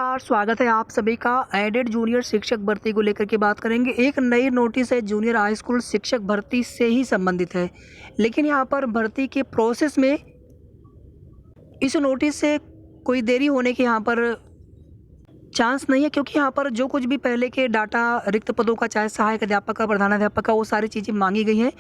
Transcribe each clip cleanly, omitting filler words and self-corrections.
नमस्कार, स्वागत है आप सभी का। एडेड जूनियर शिक्षक भर्ती को लेकर के बात करेंगे। एक नई नोटिस है जूनियर हाई स्कूल शिक्षक भर्ती से ही संबंधित है, लेकिन यहाँ पर भर्ती के प्रोसेस में इस नोटिस से कोई देरी होने के यहाँ पर चांस नहीं है, क्योंकि यहाँ पर जो कुछ भी पहले के डाटा रिक्त पदों का, चाहे सहायक अध्यापक का, प्रधानाध्यापक का, वो सारी चीज़ें मांगी गई हैं।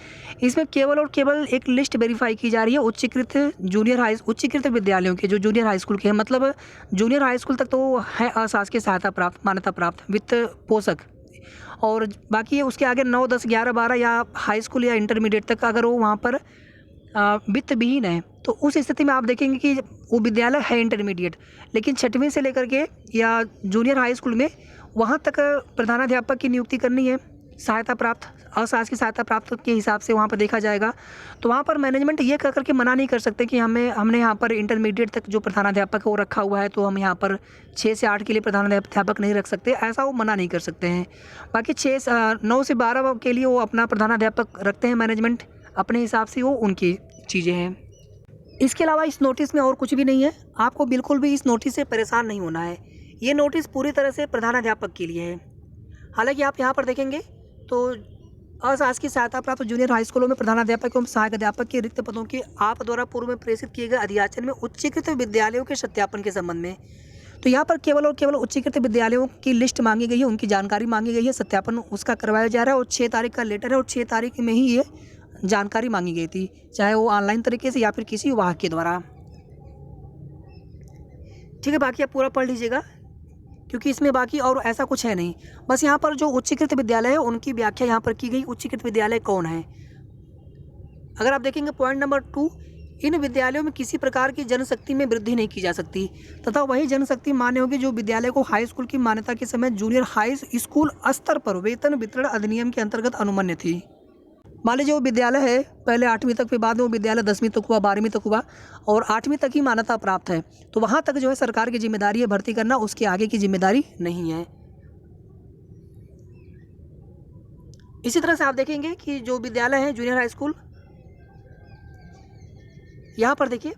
इसमें केवल और केवल एक लिस्ट वेरीफाई की जा रही है उच्चीकृत विद्यालयों के, जो जूनियर हाई स्कूल के हैं। मतलब जूनियर हाई स्कूल तक तो है अशासकीय सहायता प्राप्त, मान्यता प्राप्त वित्त पोषक, और बाकी है उसके आगे 9, 10, 11, 12 या हाई स्कूल या इंटरमीडिएट तक अगर वो वहाँ पर वित्त विहीन है, तो उस स्थिति में आप देखेंगे कि वो विद्यालय है इंटरमीडिएट, लेकिन 6वीं से लेकर के या जूनियर हाई स्कूल में वहाँ तक प्रधानाध्यापक की नियुक्ति करनी है, सहायता प्राप्त, अशासकीय सहायता प्राप्त के हिसाब से वहाँ पर देखा जाएगा। तो वहाँ पर मैनेजमेंट ये कह करके मना नहीं कर सकते कि हमने यहाँ पर इंटरमीडिएट तक जो प्रधानाध्यापक है वो रखा हुआ है, तो हम यहाँ पर 6 से 8 के लिए प्रधानाध्यापक नहीं रख सकते, ऐसा वो मना नहीं कर सकते हैं। बाकी 9 से 12 के लिए वो अपना प्रधानाध्यापक रखते हैं मैनेजमेंट अपने हिसाब से, वो उनकी चीज़ें हैं। इसके अलावा इस नोटिस में और कुछ भी नहीं है। आपको बिल्कुल भी इस नोटिस से परेशान नहीं होना है। ये नोटिस पूरी तरह से प्रधानाध्यापक के लिए है। हालांकि आप यहाँ पर देखेंगे तो अशासकीय सहायता प्राप्त जूनियर हाई स्कूलों में प्रधानाध्यापक एवं सहायक अध्यापक के रिक्त पदों के आप द्वारा पूर्व में प्रेषित किए गए अधियाचन में उच्चीकृत विद्यालयों के सत्यापन के संबंध में, तो यहाँ पर केवल और केवल उच्चीकृत विद्यालयों की लिस्ट मांगी गई है, उनकी जानकारी मांगी गई है, सत्यापन उसका करवाया जा रहा है। और 6 तारीख का लेटर है और 6 तारीख में ही ये जानकारी मांगी गई थी, चाहे वो ऑनलाइन तरीके से या फिर किसी वाहक के द्वारा। ठीक है, बाकी आप पूरा पढ़ लीजिएगा, क्योंकि इसमें बाकी और ऐसा कुछ है नहीं। बस यहाँ पर जो उच्चीकृत विद्यालय है उनकी व्याख्या यहाँ पर की गई। उच्चीकृत विद्यालय कौन है, अगर आप देखेंगे पॉइंट नंबर 2, इन विद्यालयों में किसी प्रकार की जनशक्ति में वृद्धि नहीं की जा सकती तथा वही जनशक्ति मान्य होगी जो विद्यालय को हाई स्कूल की मान्यता के समय जूनियर हाई स्कूल स्तर पर वेतन वितरण अधिनियम के अंतर्गत अनुमन्य थी। मान लीजिए वो विद्यालय है पहले 8वीं तक, फिर बाद में वो विद्यालय 10वीं तक हुआ, 12वीं तक हुआ और 8वीं तक ही मान्यता प्राप्त है, तो वहाँ तक जो है सरकार की जिम्मेदारी है भर्ती करना, उसके आगे की जिम्मेदारी नहीं है। इसी तरह से आप देखेंगे कि जो विद्यालय है जूनियर हाई स्कूल, यहाँ पर देखिए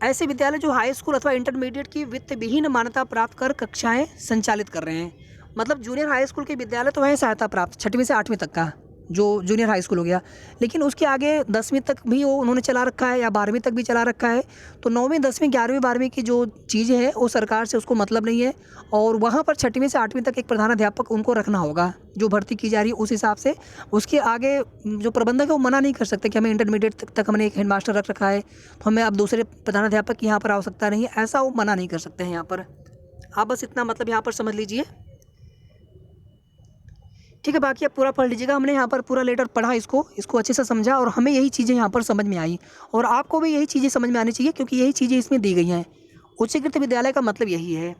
ऐसे विद्यालय जो हाई स्कूल अथवा इंटरमीडिएट की वित्त विहीन मान्यता प्राप्त कर कक्षाएं संचालित कर रहे हैं। मतलब जूनियर हाई स्कूल के विद्यालय तो है सहायता प्राप्त 6वीं से 8वीं तक का, जो जूनियर हाई स्कूल हो गया, लेकिन उसके आगे 10वीं तक भी वो उन्होंने चला रखा है या 12वीं तक भी चला रखा है। तो 9वीं, 10वीं, 11वीं, 12वीं की जो चीज़ें हैं वो सरकार से उसको मतलब नहीं है, और वहाँ पर 6वीं से 8वीं तक एक प्रधानाध्यापक उनको रखना होगा जो भर्ती की जा रही है उस हिसाब से। उसके आगे जो प्रबंधक है वो मना नहीं कर सकते कि हमें इंटरमीडिएट तक हमने एक हेडमास्टर रख रखा है, तो हमें अब दूसरे प्रधानाध्यापक की यहाँ पर आवश्यकता नहीं है, ऐसा वो मना नहीं कर सकते हैं यहाँ पर। आप बस इतना मतलब यहाँ पर समझ लीजिए। ठीक है, बाकी आप पूरा पढ़ लीजिएगा। हमने यहाँ पर पूरा लेटर पढ़ा, इसको अच्छे से समझा और हमें यही चीज़ें यहाँ पर समझ में आई, और आपको भी यही चीज़ें समझ में आनी चाहिए, क्योंकि यही चीज़ें इसमें दी गई हैं। उच्चीकृत विद्यालय का मतलब यही है,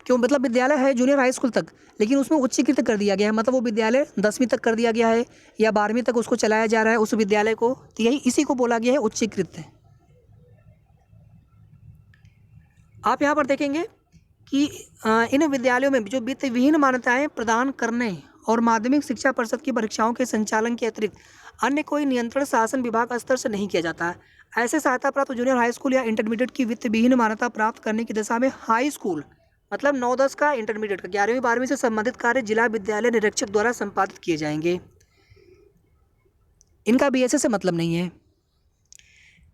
क्यों मतलब विद्यालय है जूनियर हाई स्कूल तक, लेकिन उसमें उच्चीकृत कर दिया गया है, मतलब वो विद्यालय 10वीं तक कर दिया गया है या 12वीं तक उसको चलाया जा रहा है उस विद्यालय को, तो यही इसी को बोला गया है उच्चीकृत। आप यहाँ पर देखेंगे कि इन विद्यालयों में जो वित्त विहीन मान्यताएं प्रदान करने और माध्यमिक शिक्षा परिषद की परीक्षाओं के संचालन के अतिरिक्त अन्य कोई नियंत्रण शासन विभाग स्तर से नहीं किया जाता है। ऐसे सहायता प्राप्त जूनियर हाई स्कूल या इंटरमीडिएट की वित्त विहीन मान्यता प्राप्त करने की दिशा में हाई स्कूल मतलब 9, 10 का, इंटरमीडिएट का 11वीं, 12वीं से संबंधित कार्य जिला विद्यालय निरीक्षक द्वारा संपादित किए जाएंगे। इनका BSS से मतलब नहीं है।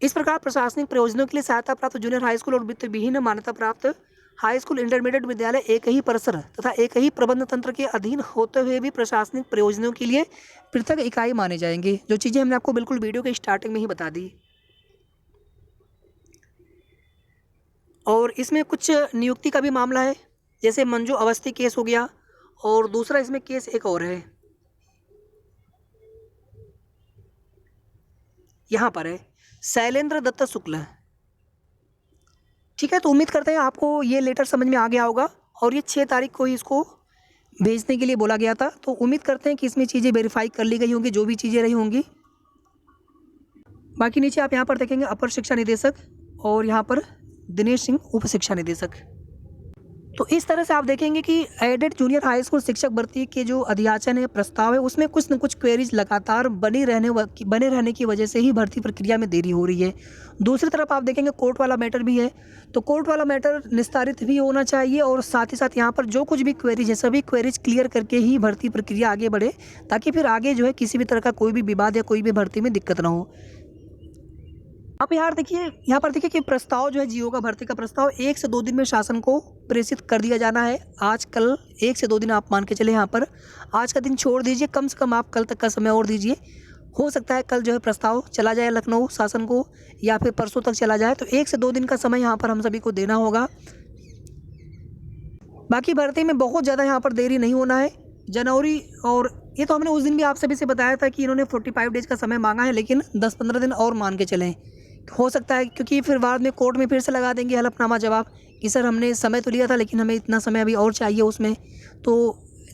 इस प्रकार प्रशासनिक प्रयोजनों के लिए सहायता प्राप्त जूनियर हाई स्कूल और वित्त विहीन मान्यता प्राप्त हाई स्कूल इंटरमीडिएट विद्यालय एक ही परिसर तथा एक ही प्रबंध तंत्र के अधीन होते हुए भी प्रशासनिक प्रयोजनों के लिए पृथक इकाई माने जाएंगे, जो चीज़ें हमने आपको बिल्कुल वीडियो के स्टार्टिंग में ही बता दी। और इसमें कुछ नियुक्ति का भी मामला है, जैसे मंजू अवस्थी केस हो गया, और दूसरा इसमें केस एक और है, यहाँ पर है शैलेंद्र दत्त शुक्ल। ठीक है, तो उम्मीद करते हैं आपको ये लेटर समझ में आ गया होगा, और ये 6 तारीख को ही इसको भेजने के लिए बोला गया था, तो उम्मीद करते हैं कि इसमें चीज़ें वेरीफाई कर ली गई होंगी, जो भी चीज़ें रही होंगी। बाकी नीचे आप यहाँ पर देखेंगे अपर शिक्षा निदेशक और यहाँ पर दिनेश सिंह उप शिक्षा निदेशक। तो इस तरह से आप देखेंगे कि एडेड जूनियर हाई स्कूल शिक्षक भर्ती के जो अध्याचन है, प्रस्ताव है, उसमें कुछ न कुछ क्वेरीज लगातार बने रहने की वजह से ही भर्ती प्रक्रिया में देरी हो रही है। दूसरी तरफ आप देखेंगे कोर्ट वाला मैटर भी है, तो कोर्ट वाला मैटर निस्तारित भी होना चाहिए और साथ ही साथ यहाँ पर जो कुछ भी क्वेरीज है सभी क्वेरीज क्लियर करके ही भर्ती प्रक्रिया आगे बढ़े, ताकि फिर आगे जो है किसी भी तरह का कोई भी विवाद या कोई भी भर्ती में दिक्कत ना हो। आप यहाँ पर देखिए कि प्रस्ताव जो है जीओ का भर्ती का प्रस्ताव 1 से 2 दिन में शासन को प्रेषित कर दिया जाना है। आज कल 1 से 2 दिन आप मान के चले, यहाँ पर आज का दिन छोड़ दीजिए, कम से कम आप कल तक का समय और दीजिए। हो सकता है कल जो है प्रस्ताव चला जाए लखनऊ शासन को, या फिर परसों तक चला जाए, तो 1 से 2 दिन का समय यहाँ पर हम सभी को देना होगा। बाकी भर्ती में बहुत ज़्यादा यहाँ पर देरी नहीं होना है। जनवरी, और ये तो हमने उस दिन भी आप सभी से बताया था कि इन्होंने 45 डेज का समय मांगा है, लेकिन 10-15 दिन और मान के चलें। हो सकता है क्योंकि फिर बाद में कोर्ट में फिर से लगा देंगे हलफनामा जवाब कि सर हमने समय तो लिया था लेकिन हमें इतना समय अभी और चाहिए उसमें। तो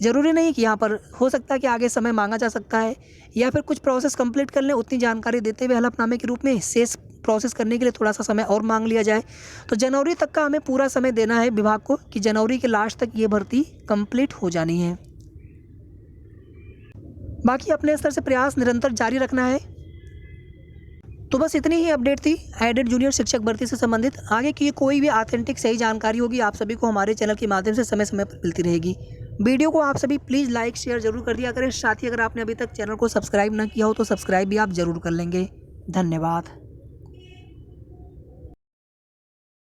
ज़रूरी नहीं कि यहाँ पर, हो सकता है कि आगे समय मांगा जा सकता है, या फिर कुछ प्रोसेस कंप्लीट कर लें, उतनी जानकारी देते हुए हलफनामे के रूप में शेष प्रोसेस करने के लिए थोड़ा सा समय और मांग लिया जाए। तो जनवरी तक का हमें पूरा समय देना है विभाग को कि जनवरी के लास्ट तक ये भर्ती कंप्लीट हो जानी है। बाकी अपने स्तर से प्रयास निरंतर जारी रखना है। तो बस इतनी ही अपडेट थी एडेड जूनियर शिक्षक भर्ती से संबंधित। आगे की कोई भी ऑथेंटिक सही जानकारी होगी आप सभी को हमारे चैनल के माध्यम से समय समय पर मिलती रहेगी। वीडियो को आप सभी प्लीज़ लाइक शेयर जरूर कर दिया करें। साथ ही अगर आपने अभी तक चैनल को सब्सक्राइब ना किया हो तो सब्सक्राइब भी आप जरूर कर लेंगे। धन्यवाद।